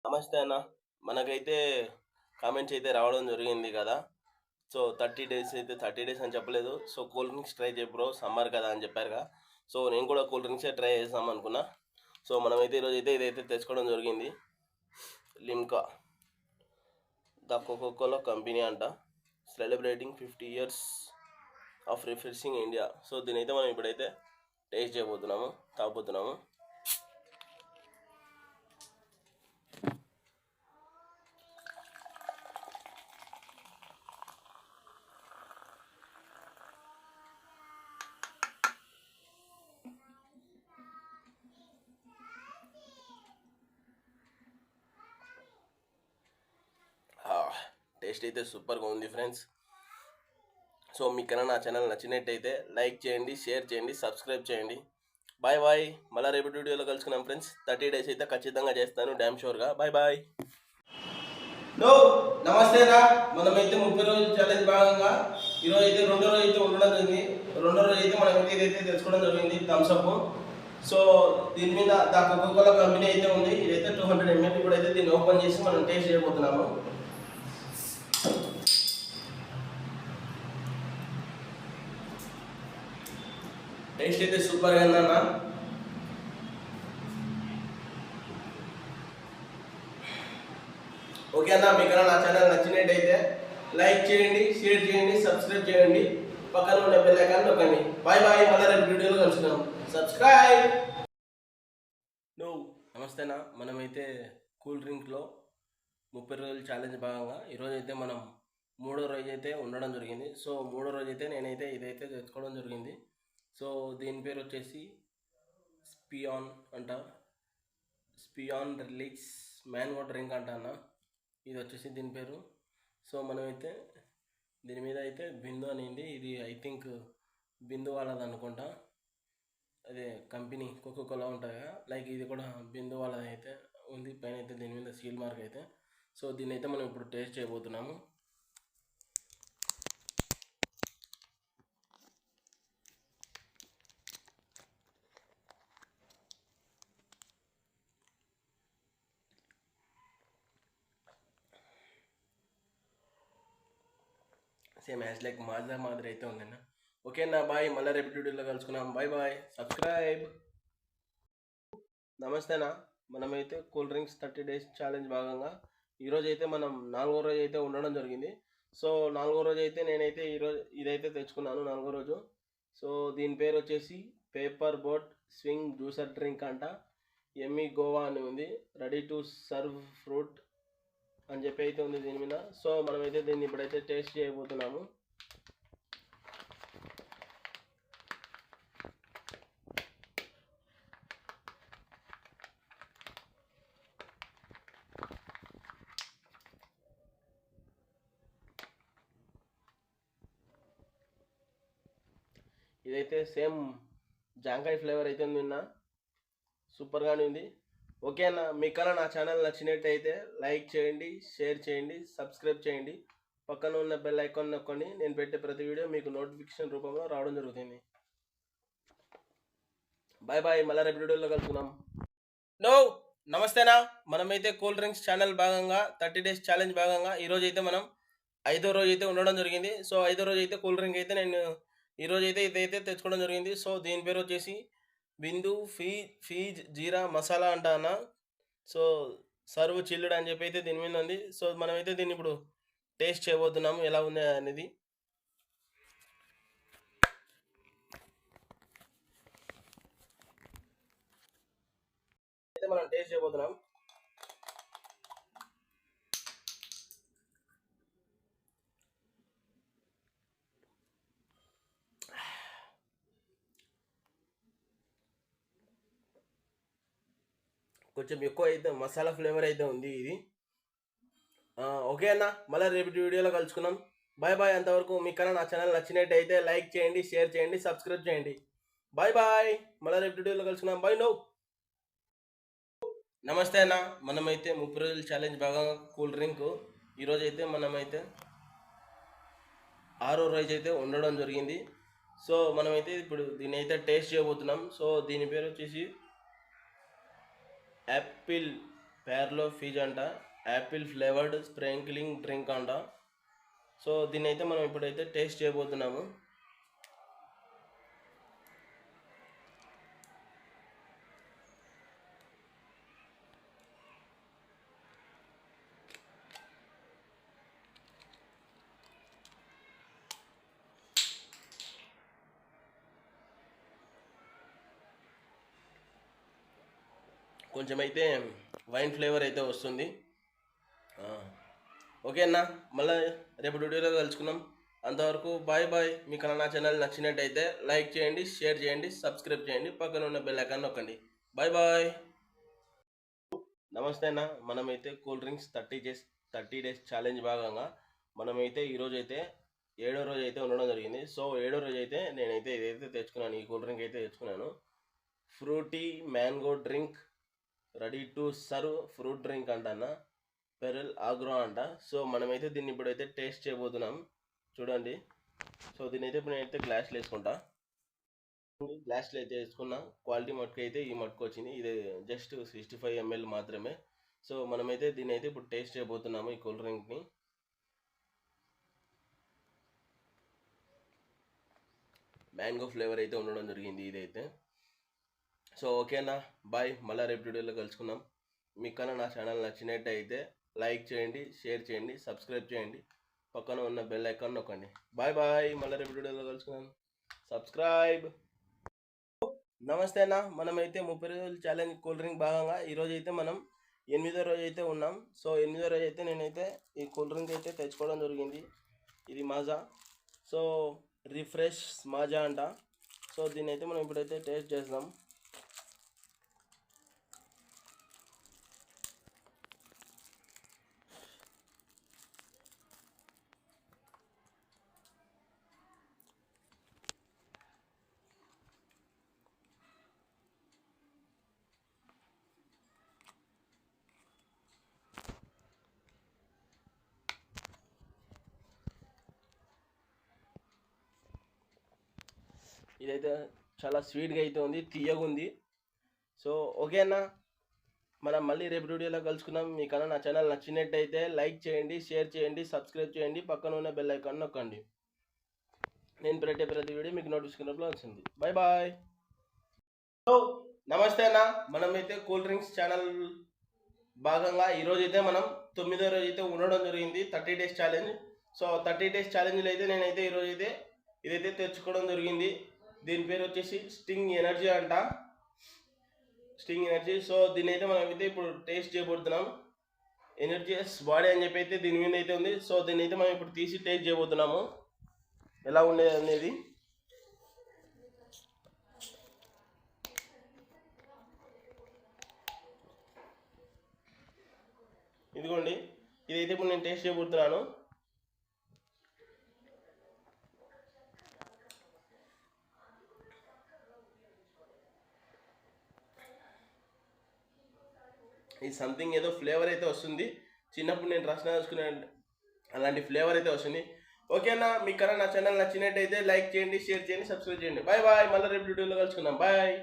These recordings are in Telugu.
నమస్తే అన్న. మనకైతే కామెంట్స్ అయితే రావడం జరిగింది కదా! సో 30 డేస్ అయితే 30 డేస్ అని చెప్పలేదు. సో కూల్ డ్రింక్స్ ట్రై చేయి బ్రో సమ్మర్ కదా అని చెప్పారుగా. సో నేను కూడా కూల్ డ్రింక్సే ట్రై చేద్దాం అనుకున్నా. సో మనమైతే ఈరోజైతే ఇదైతే తెచ్చుకోవడం జరిగింది. Limca the Coca Cola company అంట. Celebrating 50 years of refreshing India. So దీనైతే మనం ఇప్పుడైతే టేస్ట్ చేయబోతున్నాము, తాగబోతున్నాము. టేస్ట్ అయితే సూపర్గా ఉంది ఫ్రెండ్స్. సో మీకన్నా నా ఛానల్ నచ్చినట్టయితే లైక్ చేయండి, షేర్ చేయండి, సబ్స్క్రైబ్ చేయండి. Bye bye. మళ్ళీ రేపటి వీడియోలో కలుసుకున్నాం ఫ్రెండ్స్. 30 డేస్ అయితే ఖచ్చితంగా చేస్తాను, డ్యామ్ షూర్గా. Bye bye. నో నమస్తేనా. మనమైతే 30 రోజుల ఛాలెంజ్ భాగంగా ఈరోజు అయితే రెండో రోజు అయితే ఉండడం జరిగింది. రెండో రోజు అయితే మనమైతే ఇదైతే తెచ్చుకోవడం జరిగింది, థమ్స్అప్. సో దీని మీద ద కోకో కోలా కంపెనీ అయితే ఉంది. ఇదైతే 200 ml. ఇప్పుడైతే దీన్ని ఓపెన్ చేసి మనం టేస్ట్ చేయబోతున్నాము. టేస్ట్ అయితే సూపర్గా ఉందన్న. ఓకే అన్న, మీకు నా ఛానల్ నచ్చినట్టయితే లైక్ చేయండి, షేర్ చేయండి, సబ్స్క్రైబ్ చేయండి, పక్కన ఉన్న బెల్ ఐకాన్ నొక్కండి. Bye bye. మళ్ళీ రేపు వీడియోలో కలుసుకున్నాం. సబ్స్క్రైబ్. నమస్తేనా. మనమైతే కూల్ డ్రింక్లో 30 రోజుల ఛాలెంజ్ భాగంగా ఈరోజు అయితే మనం మూడో రోజు అయితే ఉండడం జరిగింది. సో మూడో రోజు అయితే నేనైతే ఇదైతే తెచ్చుకోవడం జరిగింది. సో దీని పేరు వచ్చేసి స్పియాన్ అంట. స్పియాన్ రిలీక్స్ మ్యాంగో డ్రింక్ అంట అన్న. ఇది వచ్చేసి దీని పేరు. సో మనమైతే దీని మీద అయితే బిందు అనింది. ఇది ఐ థింక్ బిందు వాళ్ళది అనుకుంటా. అదే కంపెనీ కోకో కోలా ఉంటుంది కదా, లైక్ ఇది కూడా బిందు వాళ్ళది అయితే ఉంది. పైన అయితే దీని మీద సీల్ మార్క్ అయితే. సో దీన్ని అయితే మనం ఇప్పుడు టేస్ట్ చేయబోతున్నాము. సేమ్ యాజ్ లైక్ మాజా మాదిరి అయితే ఉందన్న. ఓకేనా, బాయ్. మళ్ళీ రేపు వీడియోలో కలుసుకున్నాం. Bye bye. సబ్స్క్రైబ్. నమస్తేనా. మనమైతే కూల్ డ్రింక్స్ 30 డేస్ ఛాలెంజ్ భాగంగా ఈరోజు అయితే మనం 4వ రోజు అయితే ఉండడం జరిగింది. సో 4వ రోజు అయితే నేనైతే ఈరోజు ఇదైతే తెచ్చుకున్నాను, 4వ రోజు. సో దీని పేరు వచ్చేసి paper boat swing juicer drink అంట. ఎమ్మీ గోవా అని ఉంది. రెడీ టు సర్వ్ ఫ్రూట్ అని చెప్పి అయితే ఉంది దీని మీద. సో మనమైతే దీన్ని ఇప్పుడైతే టేస్ట్ చేయబోతున్నాము. ఇదైతే సేమ్ జాంకాయ ఫ్లేవర్ అయితే ఉంది నిన్న, సూపర్గానే ఉంది. ఓకే అన్న, మీకన్నా నా ఛానల్ నచ్చినట్టయితే లైక్ చేయండి, షేర్ చేయండి, సబ్స్క్రైబ్ చేయండి, పక్కన ఉన్న బెల్ ఐకాన్ నొక్కండి. నేను పెట్టే ప్రతి వీడియో మీకు నోటిఫికేషన్ రూపంలో రావడం జరుగుతుంది. Bye bye. మళ్ళీ రేపు వీడియోలో కలుసుకున్నాం. నమస్తేనా. మనమైతే కూల్ డ్రింక్స్ ఛానల్ భాగంగా 30 డేస్ ఛాలెంజ్ భాగంగా ఈరోజు అయితే మనం 5వ రోజు అయితే ఉండడం జరిగింది. సో 5వ రోజు అయితే కూల్ డ్రింక్ అయితే నేను ఈరోజు అయితే ఇదైతే తెచ్చుకోవడం జరిగింది. సో దీని పేరు వచ్చేసి బిందు ఫీజ్ జీరా మసాలా అంట అన్న. సో సర్వ్ చిల్లుడ్ అని చెప్పి అయితే దీని మీద ఉంది. సో మనమైతే దీన్ని ఇప్పుడు టేస్ట్ చేయబోతున్నాము ఎలా ఉంది అనేది. అయితే మనం టేస్ట్ చేయబోతున్నాం. కొంచెం ఎక్కువ అయితే మసాలా ఫ్లేవర్ అయితే ఉంది ఇది. ఓకే అన్న, మళ్ళీ రేపటి వీడియోలో కలుసుకున్నాం. Bye bye. అంతవరకు మీకన్నా నా ఛానల్ నచ్చినట్టయితే లైక్ చేయండి, షేర్ చేయండి, సబ్స్క్రైబ్ చేయండి. Bye bye. మళ్ళీ రేపటి వీడియోలో కలుసుకున్నాం. బాయ్. నమస్తే అన్న. మనమైతే 30 రోజుల ఛాలెంజ్ భాగంగా కూల్ డ్రింక్ ఈరోజు అయితే మనమైతే 6వ రోజు అయితే ఉండడం జరిగింది. సో మనమైతే ఇప్పుడు దీన్ని అయితే టేస్ట్ చేయబోతున్నాం. సో దీని పేరు వచ్చేసి యాపిల్ ప్యార్లో ఫీజ్ అంట, యాపిల్ ఫ్లేవర్డ్ స్ప్రింక్లింగ్ డ్రింక్ అంట. సో దీన్ని అయితే మనం ఇప్పుడైతే టేస్ట్ చేయబోతున్నాము. కొంచెం అయితే వైన్ ఫ్లేవర్ అయితే వస్తుంది. ఓకే అన్న, మళ్ళీ రేపు వీడియోలో కలుసుకుందాం. అంతవరకు బాయ్ బాయ్. మీకు నా ఛానల్ నచ్చినట్టయితే లైక్ చేయండి, షేర్ చేయండి, సబ్స్క్రైబ్ చేయండి, పక్కన ఉన్న బెల్ ఐకాన్ నొక్కండి. Bye bye. నమస్తే అన్న. మనమైతే కూల్ డ్రింక్స్ 30 డేస్ ఛాలెంజ్ భాగంగా మనమైతే ఈరోజు అయితే 7వ రోజు అయితే ఉండడం జరిగింది. సో 7వ రోజు అయితే నేనైతే ఇదైతే తెచ్చుకున్నాను, ఈ కూల్ డ్రింక్ అయితే తెచ్చుకున్నాను. Frooti mango drink, ready to serve fruit drink అంట అన్న, పెరల్ ఆగ్రో అంట. సో మనమైతే దీన్ని ఇప్పుడైతే టేస్ట్ చేయబోతున్నాం. చూడండి. సో దీని అయితే ఇప్పుడు నేనైతే గ్లాస్లో వేసుకుంటా. గ్లాస్లో అయితే వేసుకున్న క్వాలిటీ మట్టుకు అయితే ఈ మట్టుకు వచ్చింది. ఇది జస్ట్ 65 ml మాత్రమే. సో మనమైతే దీన్ని అయితే ఇప్పుడు టేస్ట్ చేయబోతున్నాము, ఈ కూల్ డ్రింక్ని. మ్యాంగో ఫ్లేవర్ అయితే ఉండడం జరిగింది ఇదైతే. సో ఓకేనా, బాయ్. మళ్ళీ రేపు వీడియోలో కలుసుకుందాం. మీకు కన్నా నా ఛానల్ నచ్చినట్టయితే లైక్ చేయండి, షేర్ చేయండి, సబ్స్క్రైబ్ చేయండి, పక్కన ఉన్న బెల్ ఐకాన్ నొక్కండి. Bye bye. మళ్ళీ రేపు వీడియోలో కలుసుకుందాం. సబ్స్క్రైబ్. నమస్తే అన్న. మనమైతే 30 రోజుల ఛాలెంజ్ కూల్ డ్రింక్ భాగంగా ఈరోజు అయితే మనం 8వ రోజు అయితే ఉన్నాం. సో 8వ రోజు అయితే నేనైతే ఈ కూల్ డ్రింక్ అయితే తెచ్చుకోవడం జరిగింది. ఇది మాజా. సో రిఫ్రెష్ మాజా అంట. సో దీన్ని అయితే మనం ఇప్పుడైతే టేస్ట్ చేద్దాం. ఇదైతే చాలా స్వీట్గా అయితే ఉంది, తీయగా ఉంది. సో ఓకే అన్న, మనం మళ్ళీ రేపు వీడియోలో కలుసుకుందాం. మీకన్నా నా ఛానల్ నచ్చినట్టయితే లైక్ చేయండి, షేర్ చేయండి, సబ్స్క్రైబ్ చేయండి, పక్కన ఉన్న బెల్ ఐకాన్ నొక్కండి. నేను ప్రతి వీడియో మీకు నోటిఫికేషన్లో వచ్చింది. Bye bye. సో నమస్తే అన్న. మనమైతే కూల్ డ్రింక్స్ ఛానల్ భాగంగా ఈరోజు అయితే మనం 9వ రోజు అయితే ఉండడం జరిగింది, 30 డేస్ ఛాలెంజ్. సో 30 డేస్ ఛాలెంజ్లో అయితే నేనైతే ఈరోజు అయితే ఇదైతే తెచ్చుకోవడం జరిగింది. దీని పేరు వచ్చేసి స్టింగ్ ఎనర్జీ అంట, స్టింగ్ ఎనర్జీ. సో దీని అయితే మనం అయితే ఇప్పుడు టేస్ట్ చేయబోతున్నాం. ఎనర్జీస్ బాడీ అని చెప్పి అయితే దీని మీద అయితే ఉంది. సో దీన్ని అయితే మనం ఇప్పుడు తీసి టేస్ట్ చేయబోతున్నాము, ఎలా ఉండేది అనేది. ఇదిగోండి, ఇదైతే ఇప్పుడు నేను టేస్ట్ చేయబోతున్నాను. ఇది సంథింగ్ ఏదో ఫ్లేవర్ అయితే వస్తుంది. చిన్నప్పుడు నేను రసన వేసుకునే అలాంటి ఫ్లేవర్ అయితే వస్తుంది. ఓకేనా, మీకు కన్నా నా ఛానల్ నచ్చినట్టయితే లైక్ చేయండి, షేర్ చేయండి, సబ్స్క్రైబ్ చేయండి. Bye bye. మళ్ళీ రేపు వీడియోలో కలుసుకుందాం. బాయ్.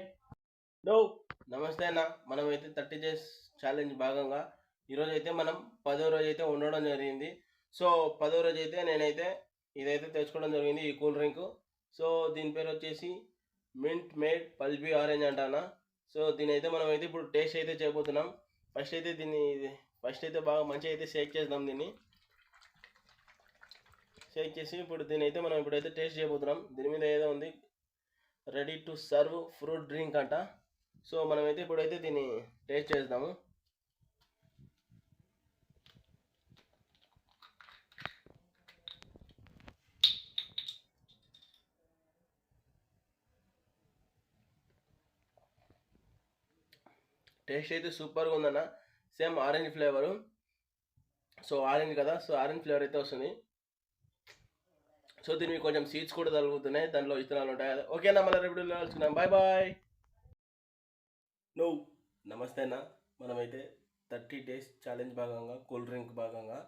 నమస్తే అన్న. మనమైతే 30 డేస్ ఛాలెంజ్ భాగంగా ఈరోజు అయితే మనం 10వ రోజు అయితే ఉండడం జరిగింది. సో 10వ రోజు అయితే నేనైతే ఇదైతే తెచ్చుకోవడం జరిగింది, ఈ కూల్ డ్రింక్. సో దీని పేరు వచ్చేసి మింట్ మేడ్ పల్బీ ఆరెంజ్ అంటానా. సో దీని అయితే మనం అయితే ఇప్పుడు టేస్ట్ అయితే చేయబోతున్నాం. ఫస్ట్ అయితే బాగా మంచిగా అయితే షేక్ చేద్దాం. దీన్ని షేక్ చేసి ఇప్పుడు దీని అయితే మనం ఇప్పుడైతే టేస్ట్ చేయబోతున్నాం. దీని మీద ఏదో ఉంది, ready to serve fruit drink అంట. సో మనమైతే ఇప్పుడైతే దీన్ని టేస్ట్ చేద్దాము. టేస్ట్ అయితే సూపర్గా ఉందన్న. Same orange flavour. So orange కదా, సో ఆరెంజ్ ఫ్లేవర్ అయితే వస్తుంది. సో దీనికి కొంచెం సీడ్స్ కూడా తగులుతున్నాయి, దాంట్లో విత్తనాలు ఉంటాయి. ఓకేనా, మళ్ళీ రేపు కలుసుకుందాం. Bye bye. నమస్తే అన్న. మనమైతే 30 డేస్ ఛాలెంజ్ భాగంగా కూల్ డ్రింక్ భాగంగా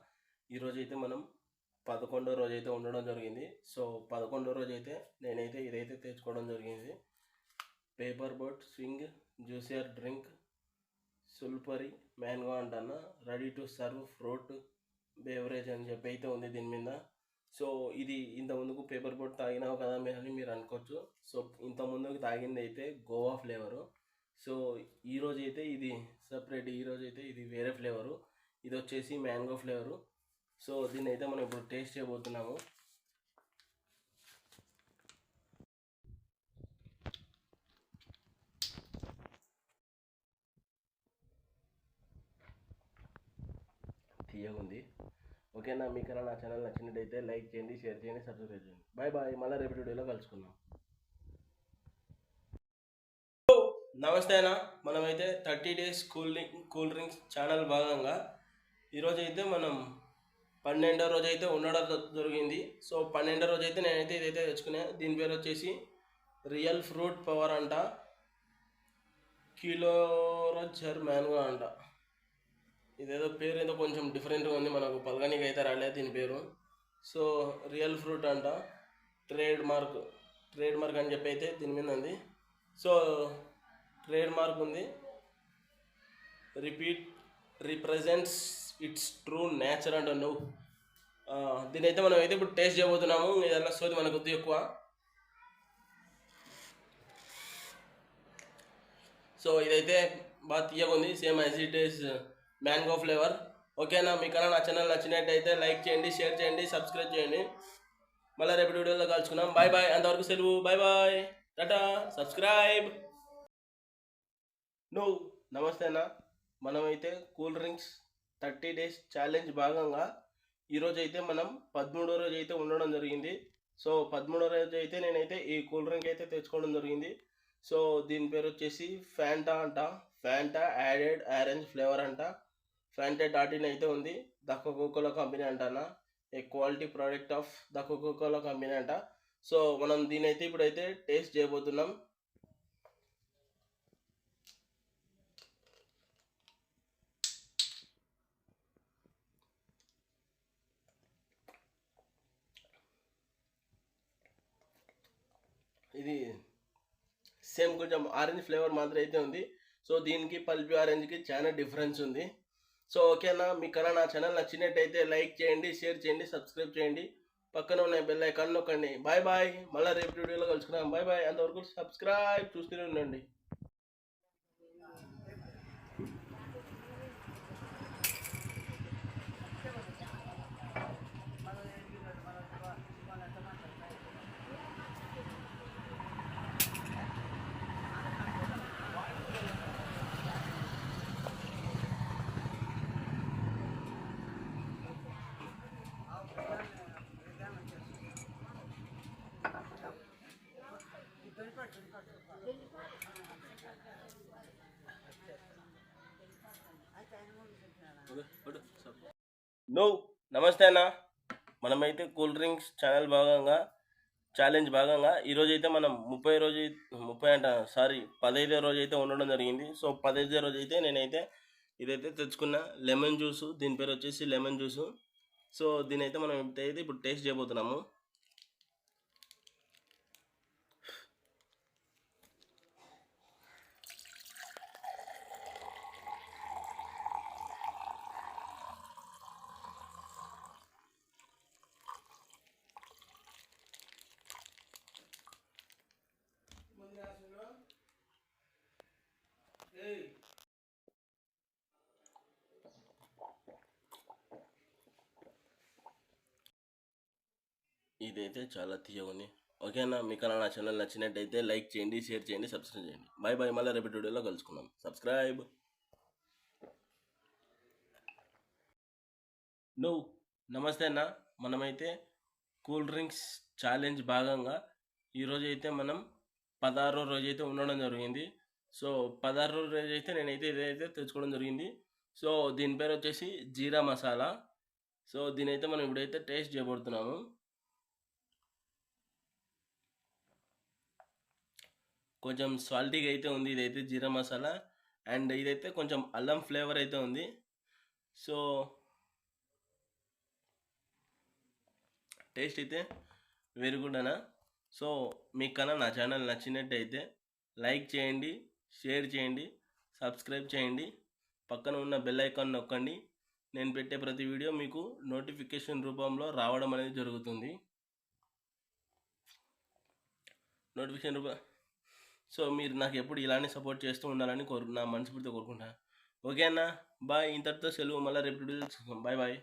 ఈరోజు అయితే మనం 11వ రోజు అయితే ఉండడం జరిగింది. సో 11వ రోజు అయితే నేనైతే ఇదైతే తెచ్చుకోవడం జరిగింది, paper boat swing juicier drink. సుల్పరి మ్యాంగో అంటన్నా, ready to serve fruit beverage అని చెప్పి అయితే ఉంది దీని మీద. సో ఇది ఇంత ముందుకు పేపర్ బోట్ తాగినావు కదా మీరు అని మీరు అనుకోవచ్చు. సో ఇంత ముందుకు తాగింది అయితే గోవా ఫ్లేవరు. సో ఈరోజు అయితే ఇది సపరేట్, ఈరోజు అయితే ఇది వేరే ఫ్లేవరు, ఇది వచ్చేసి మ్యాంగో ఫ్లేవరు. సో దీన్ని అయితే మనం ఇప్పుడు టేస్ట్ చేయబోతున్నాము. తీయగుంది. ఓకేనా, మీకన్నా నా ఛానల్ నచ్చినట్టయితే లైక్ చేయండి, షేర్ చేయండి, సబ్స్క్రైబ్ చేయండి. బాయ్ బాయ్, మళ్ళీ రేపు వీడియోలో కలుసుకుందాం. నమస్తే అన్న, మనమైతే 30 days కూల్ డ్రింక్స్ ఛానల్ భాగంగా ఈరోజు అయితే మనం 12వ రోజు అయితే ఉండడం జరిగింది. సో 12వ రోజు అయితే నేనైతే ఇదైతే తెచ్చుకున్నా. దీని పేరు వచ్చేసి రియల్ ఫ్రూట్ పవర్ అంట, కిలో రచ్చర్ మ్యాంగో అంట. ఇదేదో పేరు ఏదో కొంచెం డిఫరెంట్గా ఉంది, మనకు పలకనీకి అయితే రాలేదు దీని పేరు. సో రియల్ ఫ్రూట్ అంట, ట్రేడ్ మార్క్ అని చెప్పి అయితే దీని మీద ఉంది. సో ట్రేడ్ మార్క్ ఉంది, రిప్రజెంట్స్ ఇట్స్ ట్రూ నేచర్ అంట. నువ్వు దీని అయితే మనం అయితే ఇప్పుడు టేస్ట్ చేయబోతున్నాము. ఇదల్లా సోది మనకు కొద్ది ఎక్కువ. సో ఇదైతే బాగా తీయగా ఉంది, same as it is mango flavour. ఓకేనా, మీకన్నా నా ఛానల్ నచ్చినట్టయితే లైక్ చేయండి, షేర్ చేయండి, సబ్స్క్రైబ్ చేయండి. మళ్ళీ రేపటి వీడియోలో కలుసుకున్నాం. బాయ్ బాయ్, అంతవరకు సెలవు. Bye bye, tata, subscribe. నమస్తే అన్న, మనమైతే కూల్ డ్రింక్స్ 30 days ఛాలెంజ్ భాగంగా ఈరోజు అయితే మనం 13వ రోజు అయితే ఉండడం జరిగింది. సో 13వ రోజు అయితే నేనైతే ఈ కూల్ డ్రింక్ అయితే తెచ్చుకోవడం జరిగింది. సో దీని పేరు వచ్చేసి ఫ్యాంటా అంట, ఫ్యాంటా యాడెడ్ ఆరెంజ్ ఫ్లేవర్ అంట. Fanta.in అయితే ఉంది, ద కోకోకోలా కంపెనీ అంటనా, a quality product of the Coca Cola company అంట. సో మనం దీని అయితే ఇప్పుడైతే టేస్ట్ చేయబోతున్నాం. ఇది సేమ్ కొంచెం ఆరెంజ్ ఫ్లేవర్ మాత్రం అయితే ఉంది. సో దీనికి పల్పి ఆరెంజ్కి చాలా డిఫరెన్స్ ఉంది. సో ఓకేనా, మీకన్నా నా ఛానల్ నచ్చినట్టయితే లైక్ చేయండి, షేర్ చేయండి, సబ్స్క్రైబ్ చేయండి, పక్కన ఉన్న బెల్ ఐకాన్ నొక్కండి. బాయ్ బాయ్, మళ్ళీ రేపు వీడియోలో కలుసుకున్నాం. బాయ్ బాయ్, అంతవరకు సబ్స్క్రైబ్ చూస్తూనే ఉండండి. నమస్తే అన్న, మనమైతే కూల్ డ్రింక్స్ ఛాలెంజ్ భాగంగా ఈరోజు అయితే మనం 15వ రోజు అయితే ఉండడం జరిగింది. సో 15వ రోజు అయితే నేనైతే ఇదైతే తెచ్చుకున్న లెమన్ జ్యూసు, దీని పేరు వచ్చేసి లెమన్ జ్యూసు. సో దీని అయితే మనం ఇప్పుడు టేస్ట్ చేయబోతున్నాము. ఇదైతే చాలా తీయగా ఉంది. ఓకేనా, మీకు నా ఛానల్ నచ్చినట్టయితే లైక్ చేయండి, షేర్ చేయండి, సబ్స్క్రైబ్ చేయండి. బాయ్ బాయ్, మళ్ళీ రేపటి వీడియోలో కలుసుకుందాం. సబ్స్క్రైబ్. నమస్తే అన్న, మనమైతే కూల్ డ్రింక్స్ ఛాలెంజ్ భాగంగా ఈరోజు అయితే మనం 16వ రోజు అయితే ఉండడం జరిగింది. సో 16వ రోజు అయితే నేనైతే ఇదైతే తెచ్చుకోవడం జరిగింది. సో దీని పేరు వచ్చేసి జీరా మసాలా. సో దీని అయితే మనం ఇప్పుడైతే టేస్ట్ చేయబడుతున్నాము. కొంచెం సాల్టీగా అయితే ఉంది ఇదైతే జీరా మసాలా, అండ్ ఇదైతే కొంచెం అల్లం ఫ్లేవర్ అయితే ఉంది. సో టేస్ట్ అయితే వెరీ గుడ్ అన్న. సో మీకు కన్నా నా ఛానల్ నచ్చినట్టయితే లైక్ చేయండి, షేర్ చేయండి, సబ్స్క్రైబ్ చేయండి. పక్కన ఉన్న బెల్ ఐకాన్ నొక్కండి. నేను పెట్టే ప్రతి వీడియో మీకు నోటిఫికేషన్ రూపంలో రావడం అనేది జరుగుతుంది. సో మీరు నాకు ఎప్పుడు ఇలానే సపోర్ట్ చేస్తూ ఉండాలని నా మనస్ఫూర్తిగా కోరుకుంటాను. ఓకే అన్న, బాయ్. ఇంతటితో సెలవు. మళ్ళీ రేపు చూద్దాం. Bye bye.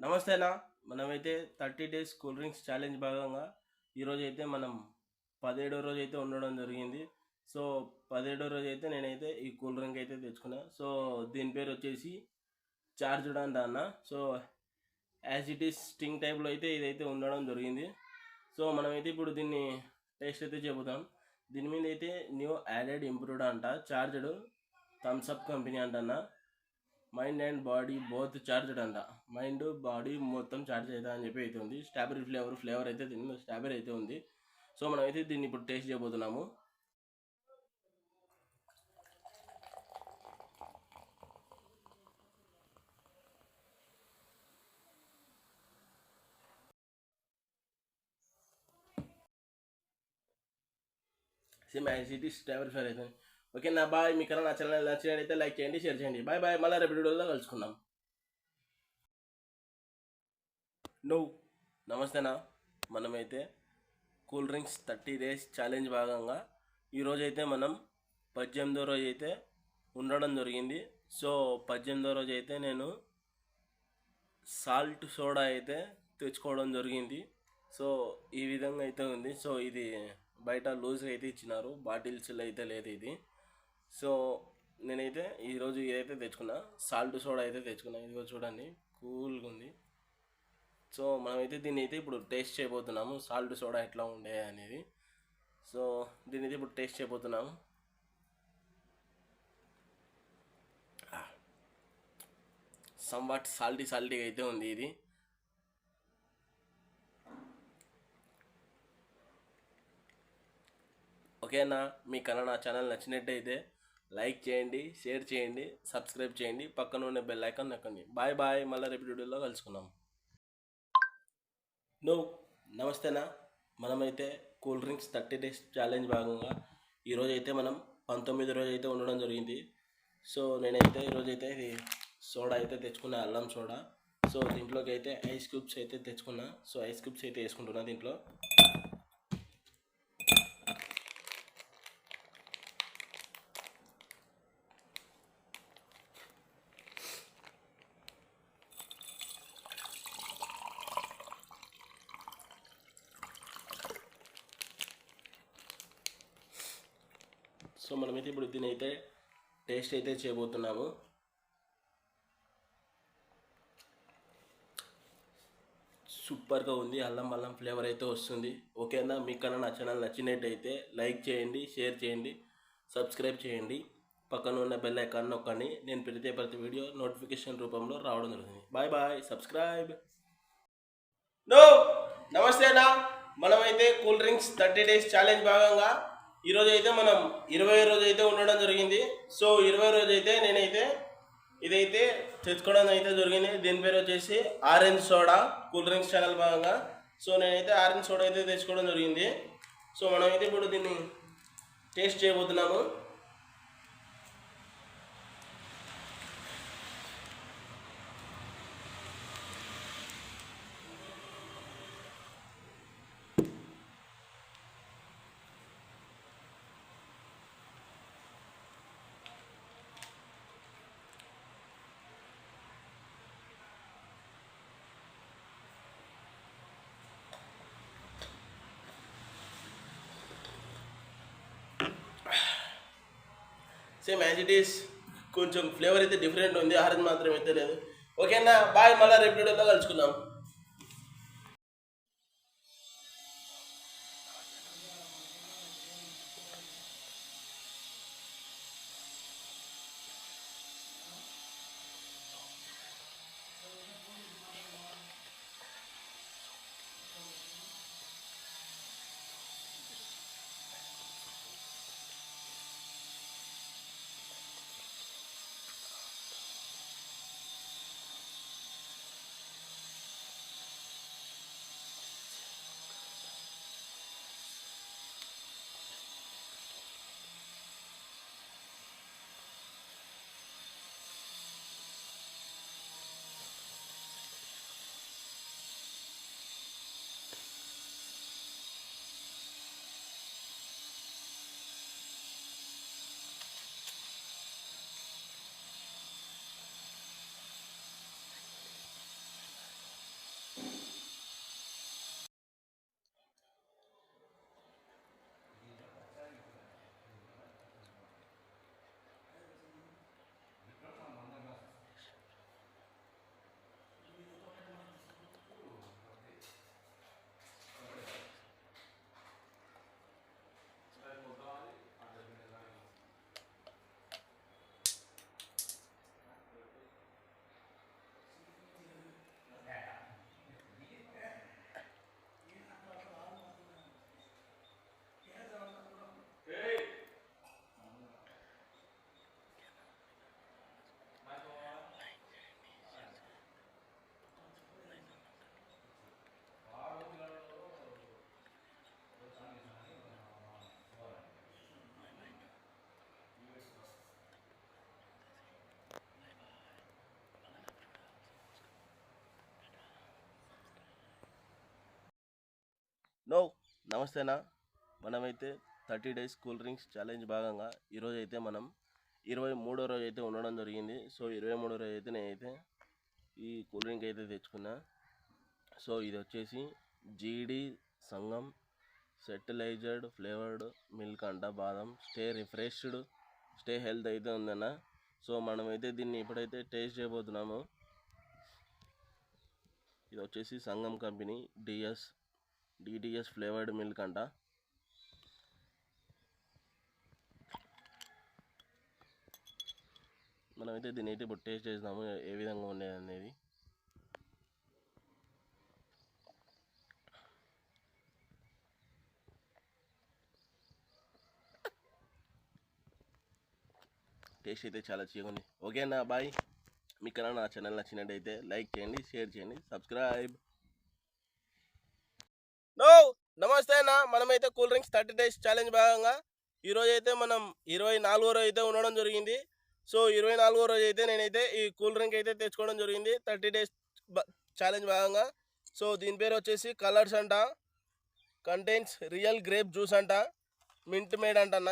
నమస్తే అన్న. మనమైతే 30 డేస్ కూల్ డ్రింక్స్ ఛాలెంజ్ భాగంగా ఈరోజు అయితే మనం 17వ రోజు అయితే ఉండడం జరిగింది. సో 17వ రోజు అయితే నేనైతే ఈ కూల్ డ్రింక్ అయితే తెచ్చుకున్నా. సో దీని పేరు వచ్చేసి చార్జ్డ్ అంట అన్న. So as it is sting టైప్లో అయితే ఇదైతే ఉండడం జరిగింది. సో మనమైతే ఇప్పుడు దీన్ని టేస్ట్ అయితే చెబుతాం. దీని మీద అయితే న్యూ యాడెడ్ ఇంప్రూవ్డ్ అంట, చార్జ్డ్, థమ్స్అప్ కంపెనీ అంటన్న. Mind and body both charged అంట. మైండ్ బాడీ మొత్తం చార్జ్ అవుతా అని చెప్పి అయితే ఉంది. స్ట్రాబెరీ ఫ్లేవర్ అయితే దీనిలో స్ట్రాబెరీ అయితే ఉంది. సో మనమైతే దీన్ని ఇప్పుడు టేస్ట్ చేయబోతున్నాము. Same as it is strawberry flavour అయితే. ఓకే నా బాయ్. మీకు నా ఛానల్ నచ్చినట్లయితే లైక్ చేయండి, షేర్ చేయండి. Bye bye. మళ్ళీ రేపు వీడియోలో కలుసుకుందాం. నమస్తేనా. మనమైతే కూల్ డ్రింక్స్ 30 డేస్ ఛాలెంజ్ భాగంగా ఈరోజైతే మనం 18వ రోజు అయితే ఉండడం జరిగింది. సో 18వ రోజు అయితే నేను సాల్ట్ సోడా అయితే తెచ్చుకోవడం జరిగింది. సో ఈ విధంగా అయితే ఉంది. సో ఇది బయట లూజ్గా అయితే ఇచ్చినారు, బాటిల్స్లో అయితే లేదు ఇది. సో నేనైతే ఈరోజు ఇదైతే తెచ్చుకున్నా, సాల్ట్ సోడా అయితే తెచ్చుకున్నా. ఇదిగో చూడండి, కూల్గా ఉంది. సో మనమైతే దీన్ని అయితే ఇప్పుడు టేస్ట్ చేయబోతున్నాము, సాల్ట్ సోడా ఎట్లా ఉండే అనేది. సో దీన్ని అయితే ఇప్పుడు టేస్ట్ చేయబోతున్నాము. సమ్వాట్ సాల్టీగా అయితే ఉంది ఇది. ఓకేనా. మీకన్నా నా ఛానల్ నచ్చినట్టయితే లైక్ చేయండి, షేర్ చేయండి, సబ్స్క్రైబ్ చేయండి, పక్కన ఉన్న బెల్ ఐకాన్ నొక్కండి. Bye bye. మళ్ళీ రేపు వీడియోలో కలుసుకుందాం. నమస్తేనా. మనమైతే కూల్ డ్రింక్స్ 30 డేస్ ఛాలెంజ్ భాగంగా ఈరోజు అయితే మనం 19వ రోజు అయితే ఉండడం జరిగింది. సో నేనైతే ఈరోజైతే ఇది సోడా అయితే తెచ్చుకున్నా, అల్లం సోడా. సో దీంట్లోకి అయితే ఐస్ క్యూబ్స్ అయితే తెచ్చుకున్నా. సో ఐస్ క్యూబ్స్ అయితే వేసుకుంటున్నా దీంట్లో. సో మనమైతే ఇప్పుడు దీని అయితే టేస్ట్ అయితే చేయబోతున్నాము. సూపర్గా ఉంది. అల్లం ఫ్లేవర్ అయితే వస్తుంది. ఓకేనా. మీకన్నా నా ఛానల్ నచ్చినట్టయితే లైక్ చేయండి, షేర్ చేయండి, సబ్స్క్రైబ్ చేయండి, పక్కన ఉన్న బెల్ ఐకాన్ నొక్కండి. నేను పెడితే ప్రతి వీడియో నోటిఫికేషన్ రూపంలో రావడం జరుగుతుంది. Bye bye. సబ్స్క్రైబ్. నమస్తే అన్న. మనమైతే కూల్ డ్రింక్స్ 30 డేస్ ఛాలెంజ్ భాగంగా ఈరోజు అయితే మనం 20వ రోజు అయితే ఉండడం జరిగింది. సో 20వ రోజు అయితే నేనైతే ఇదైతే తెచ్చుకోవడం అయితే జరిగింది. దీని పేరు వచ్చేసి orange soda, cool drinks channel భాగంగా. సో నేనైతే ఆరెంజ్ సోడా అయితే తెచ్చుకోవడం జరిగింది. సో మనమైతే ఇప్పుడు దీన్ని టేస్ట్ చేయబోతున్నాము. సేమ్ యాజ్ ఇట్ ఈస్, కొంచెం ఫ్లేవర్ అయితే డిఫరెంట్ ఉంది, ఆరెంజ్ మాత్రం అయితే లేదు. ఓకేనా. బాయ్. మళ్ళీ రేపు వీడియోలో కలుసుకుందాం. నమస్తేనా. మనమైతే 30 డేస్ కూల్ డ్రింక్స్ ఛాలెంజ్ భాగంగా ఈరోజు అయితే మనం 23వ రోజు అయితే ఉండడం జరిగింది. సో 23వ రోజు అయితే నేనైతే ఈ కూల్ డ్రింక్ అయితే తెచ్చుకున్నా. సో ఇది వచ్చేసి జీడి సంగం సెటిలైజ్డ్ ఫ్లేవర్డ్ మిల్క్ అంట, బాదం. స్టే రిఫ్రెష్డ్, స్టే హెల్త్ అయితే ఉందన్న. సో మనమైతే దీన్ని ఇప్పుడైతే టేస్ట్ చేయబోతున్నాము. ఇది వచ్చేసి సంగం కంపెనీ డిడిఎస్ ఫ్లేవర్డ్ మిల్క్ అంట. మనమైతే దీన్ని అయితే ఇప్పుడు టేస్ట్ చేద్దాము ఏ విధంగా ఉండేది అనేది. టేస్ట్ అయితే చాలా చీగుంది. ఓకేనా బాయ్. మీకు నా ఛానల్ నచ్చినట్టయితే లైక్ చేయండి, షేర్ చేయండి, సబ్స్క్రైబ్. నమస్తే అన్న. మనమైతే కూల్ డ్రింక్స్ 30 డేస్ ఛాలెంజ్ భాగంగా ఈరోజు అయితే మనం 24వ రోజు అయితే ఉండడం జరిగింది. సో 24వ రోజు అయితే నేనైతే ఈ కూల్ డ్రింక్ అయితే తెచ్చుకోవడం జరిగింది 30 డేస్ ఛాలెంజ్ భాగంగా. సో దీని పేరు వచ్చేసి కలర్స్ అంట, కంటైన్స్ రియల్ గ్రేప్ జ్యూస్ అంట, మింట్ మేడ్ అంటన్న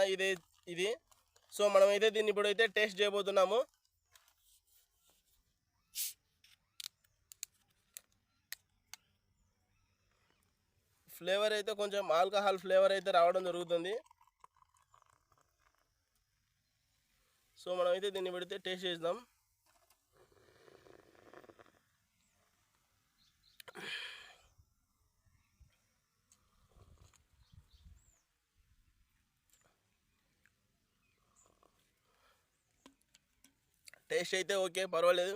ఇది. సో మనమైతే దీన్ని ఇప్పుడైతే టేస్ట్ చేయబోతున్నాము. ఫ్లేవర్ అయితే కొంచెం ఆల్కహాల్ ఫ్లేవర్ అయితే రావడం జరుగుతుంది. సో మనమైతే దీన్ని పెడితే టేస్ట్ చేద్దాం. టేస్ట్ అయితే ఓకే, పర్వాలేదు.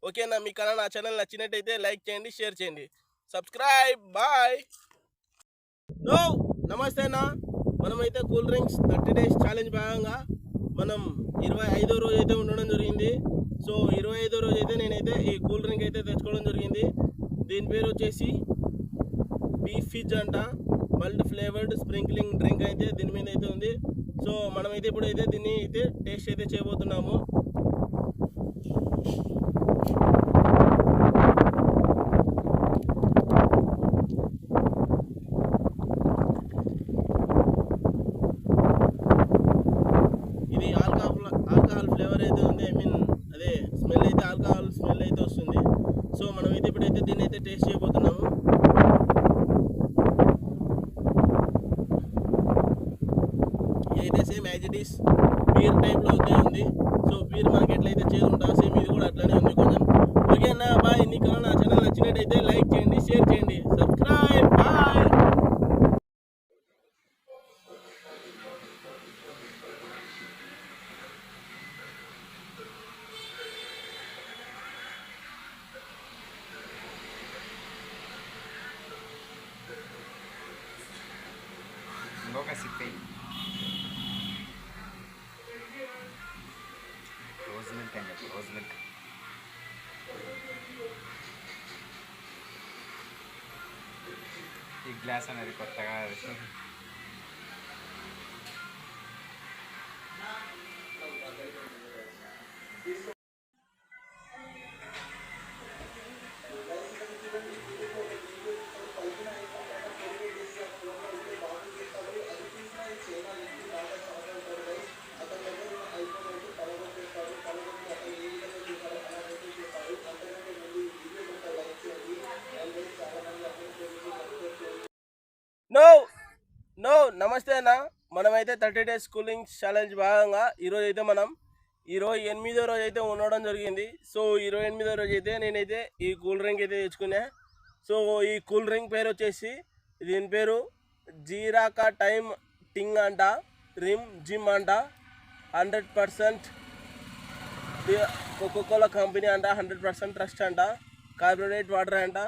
ఓకేనా. మీకు నా ఛానల్ నచ్చినట్టయితే లైక్ చేయండి, షేర్ చేయండి, సబ్స్క్రైబ్. బాయ్. నమస్తే అన్న. మనమైతే కూల్ డ్రింక్స్ 30 డేస్ ఛాలెంజ్ భాగంగా మనం 25వ రోజు అయితే ఉండడం జరిగింది. సో 25వ రోజు అయితే నేనైతే ఈ కూల్ డ్రింక్ అయితే తెచ్చుకోవడం జరిగింది. దీని పేరు వచ్చేసి బీఫ్ ఫిజ్ అంట, మల్ట్ ఫ్లేవర్డ్ స్ప్రింక్లింగ్ డ్రింక్ అయితే దీని మీద అయితే ఉంది. సో మనమైతే ఇప్పుడైతే దీన్ని అయితే టేస్ట్ అయితే చేయబోతున్నాము. ఇది ఆల్కహాల్ ఫ్లేవర్ అయితే ఉంది. అదే స్మెల్ అయితే ఆల్కహాల్ స్మెల్ అయితే వస్తుంది. సో మనమైతే ఇప్పుడైతే దీన్ని అయితే టేస్ట్ చేయబోతున్నాము. ఇదైతే same as it is beer టైప్లో అయితే ఉంది. సో బీర్ మనకి ఎట్లయితే చేదు ఉంటుందో సేమ్ ఇది కూడా అట్లానే ఉంది కొంచెం. ఓకే అన్న బాయ్. నీకు నా ఛానల్ నచ్చినట్టయితే లైక్ చేయండి, షేర్ చేయండి, సబ్స్క్రైబ్. బాయ్. ఇంకొక సిప్ రోజ్ మిల్క్ అని చెప్పి రోజ్ మిల్క్. ఈ గ్లాస్ అనేది కొత్తగా నమస్తే అన్న. మనమైతే 30 డేస్ కూలింగ్ ఛాలెంజ్ భాగంగా ఈరోజు అయితే మనం 28వ రోజు అయితే ఉండడం జరిగింది. సో 28వ రోజు అయితే నేనైతే ఈ కూల్ డ్రింక్ అయితే తెచ్చుకున్నా. సో ఈ కూల్ డ్రింక్ పేరు వచ్చేసి దీని పేరు జీరాకా టైమ్ టింగ్ అంట, రిమ్ జిమ్ అంట, 100% కోకోకోలా కంపెనీ అంట, 100% ట్రస్ట్ అంట, కార్బోనేట్ వాటర్ అంట.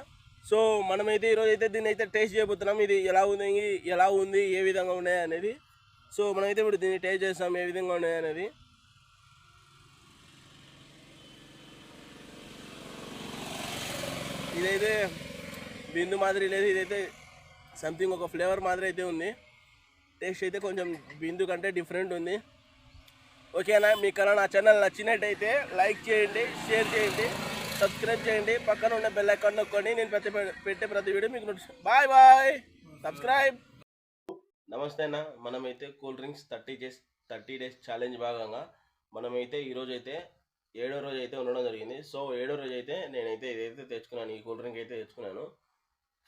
సో మనమైతే ఈరోజు అయితే దీన్ని అయితే టేస్ట్ చేయబోతున్నాం. ఇది ఎలా ఉంది ఏ విధంగా ఉన్నాయి అనేది. సో మనమైతే ఇప్పుడు దీన్ని టేస్ట్ చేస్తాం ఏ విధంగా ఉన్నాయి అనేది. ఇదైతే బిందు మాదిరి లేదు, ఇదైతే సంథింగ్ ఒక ఫ్లేవర్ మాదిరి అయితే ఉంది. టేస్ట్ అయితే కొంచెం బిందు కంటే డిఫరెంట్ ఉంది. ఓకేనా. మీకు నా ఛానల్ నచ్చినట్టయితే లైక్ చేయండి, షేర్ చేయండి, సబ్స్క్రైబ్ చేయండి, పక్కన ఉన్న బెల్ ఐకాన్ నొక్కండి. నేను పెట్టే ప్రతి వీడియో మీకు నోటిఫికేషన్. Bye bye. సబ్స్క్రైబ్. నమస్తే అన్న. మనమైతే కూల్ డ్రింక్స్ 30 డేస్ ఛాలెంజ్ భాగంగా మనమైతే ఈరోజు అయితే 7వ రోజు అయితే ఉండడం జరిగింది. సో 7వ రోజు అయితే నేనైతే ఇదైతే తెచ్చుకున్నాను. ఈ కూల్ డ్రింక్ అయితే తెచ్చుకున్నాను.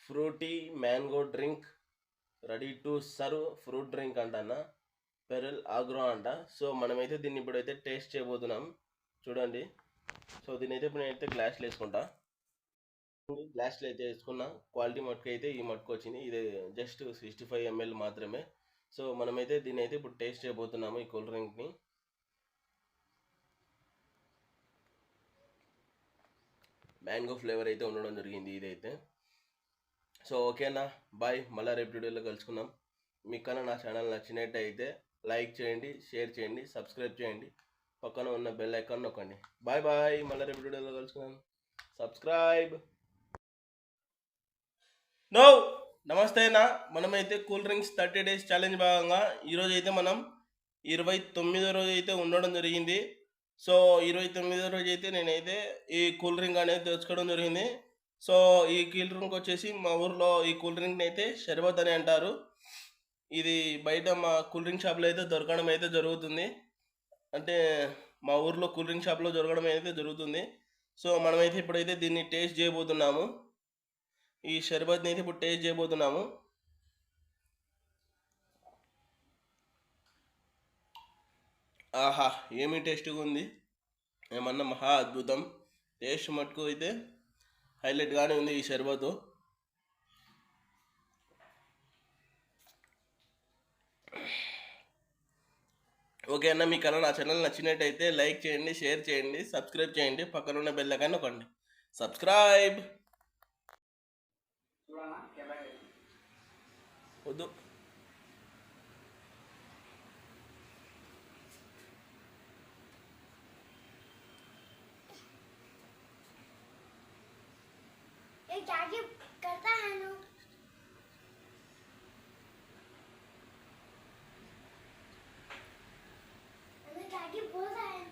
Frooti mango drink ready to serve fruit drink అంట అన్న. పెరల్ ఆగ్రో అంట. సో మనమైతే దీన్ని ఇప్పుడైతే టేస్ట్ చేయబోతున్నాం. చూడండి. సో దీని అయితే ఇప్పుడు నేనైతే గ్లాస్లో వేసుకుంటా. గ్లాస్లో అయితే వేసుకున్న క్వాలిటీ మట్టుకు అయితే ఈ మట్టుకు వచ్చింది. ఇది జస్ట్ 65 ml మాత్రమే. సో మనమైతే దీన్ని అయితే ఇప్పుడు టేస్ట్ చేయబోతున్నాము ఈ కూల్ డ్రింక్ని. మ్యాంగో ఫ్లేవర్ అయితే ఉండడం జరిగింది ఇదైతే. సో ఓకేనా, బాయ్. మళ్ళీ రేపు వీడియోలో కలుసుకుందాం. మీకు కన్నా నా ఛానల్ నచ్చినట్టయితే లైక్ చేయండి, షేర్ చేయండి, సబ్స్క్రైబ్ చేయండి, పక్కన ఉన్న బెల్ ఐకాన్ నొక్కండి. బాయ్ బాయ్, మళ్ళీ రేపు వీడియోలో కలుసుకుందాం. సబ్స్క్రైబ్. నో నమస్తే అన్న. మనమైతే కూల్ డ్రింక్స్ 30 డేస్ ఛాలెంజ్ భాగంగా ఈరోజు అయితే మనం 29వ రోజు అయితే ఉండడం జరిగింది. సో 29వ రోజు అయితే నేనైతే ఈ కూల్ డ్రింక్ అనేది తెచ్చుకోవడం జరిగింది. సో ఈ కూల్ డ్రింక్ వచ్చేసి మా ఊర్లో ఈ కూల్ డ్రింక్ని అయితే షర్బత్ అని అంటారు. ఇది బయట మా కూల్ డ్రింక్ షాప్లో అయితే దొరకడం అయితే జరుగుతుంది. అంటే మా ఊర్లో కూల్ డ్రింక్ షాప్లో దొరకడం అయితే జరుగుతుంది. సో మనమైతే ఇప్పుడైతే దీన్ని టేస్ట్ చేయబోతున్నాము. ఈ షర్బత్ని అయితే ఇప్పుడు టేస్ట్ చేయబోతున్నాము. ఆహా, ఏమి టేస్ట్గా ఉంది, ఏమన్నా మహా అద్భుతం. టేస్ట్ మటుకు అయితే హైలైట్గానే ఉంది ఈ షర్బతు. ఓకే అన్న, మీకు అలా నా ఛానల్ నచ్చినట్టయితే లైక్ చేయండి, షేర్ చేయండి, సబ్స్క్రైబ్ చేయండి, పక్కన ఉన్న బెల్ ఐకాన్ నొక్కండి. సబ్స్క్రైబ్. వద్దు. क्या करता है नु क्या बोल रहा है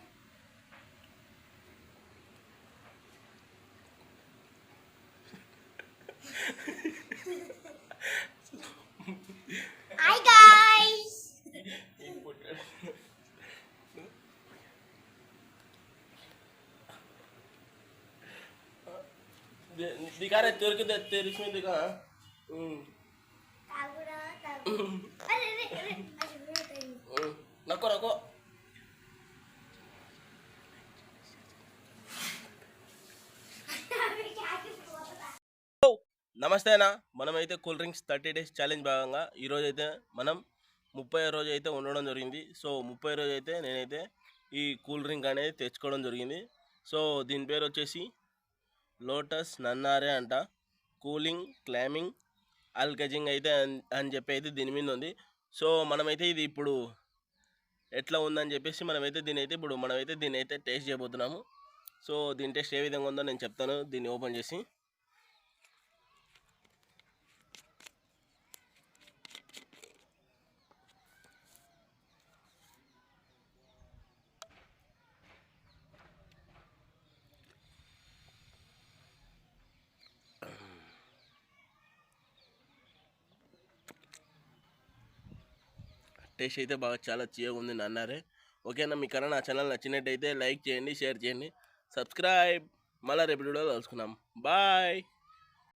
हाय गाइस दिखा रहे तेरे के तेरे इसमें दिखा. अरे नको नको. నమస్తే అన్న. మనమైతే కూల్ డ్రింక్స్ 30 డేస్ ఛాలెంజ్ భాగంగా ఈరోజు అయితే మనం 30వ రోజు అయితే ఉండడం జరిగింది. సో 30వ రోజు అయితే నేనైతే ఈ కూల్ డ్రింక్ అనేది తెచ్చుకోవడం జరిగింది. సో దీని పేరు వచ్చేసి లోటస్ నన్నారే అంట. కూలింగ్ క్లామింగ్ ఆల్కజింగ్ అయితే అని చెప్పి అయితే దీని మీద ఉంది. సో మనమైతే ఇది ఇప్పుడు ఎట్లా ఉందని చెప్పేసి మనమైతే దీన్ని అయితే టేస్ట్ చేయబోతున్నాము. సో దీని టేస్ట్ ఏ విధంగా ఉందో నేను చెప్తాను. దీన్ని ఓపెన్ చేసి టేస్ట్ అయితే బాగా చాలా తీయగా ఉంది నన్నారే. ఓకేనా, మీకన్నా నా ఛానల్ నచ్చినట్టయితే లైక్ చేయండి, షేర్ చేయండి, సబ్స్క్రైబ్. మళ్ళీ రేపు వీడియోలో కలుసుకుందాం. బాయ్.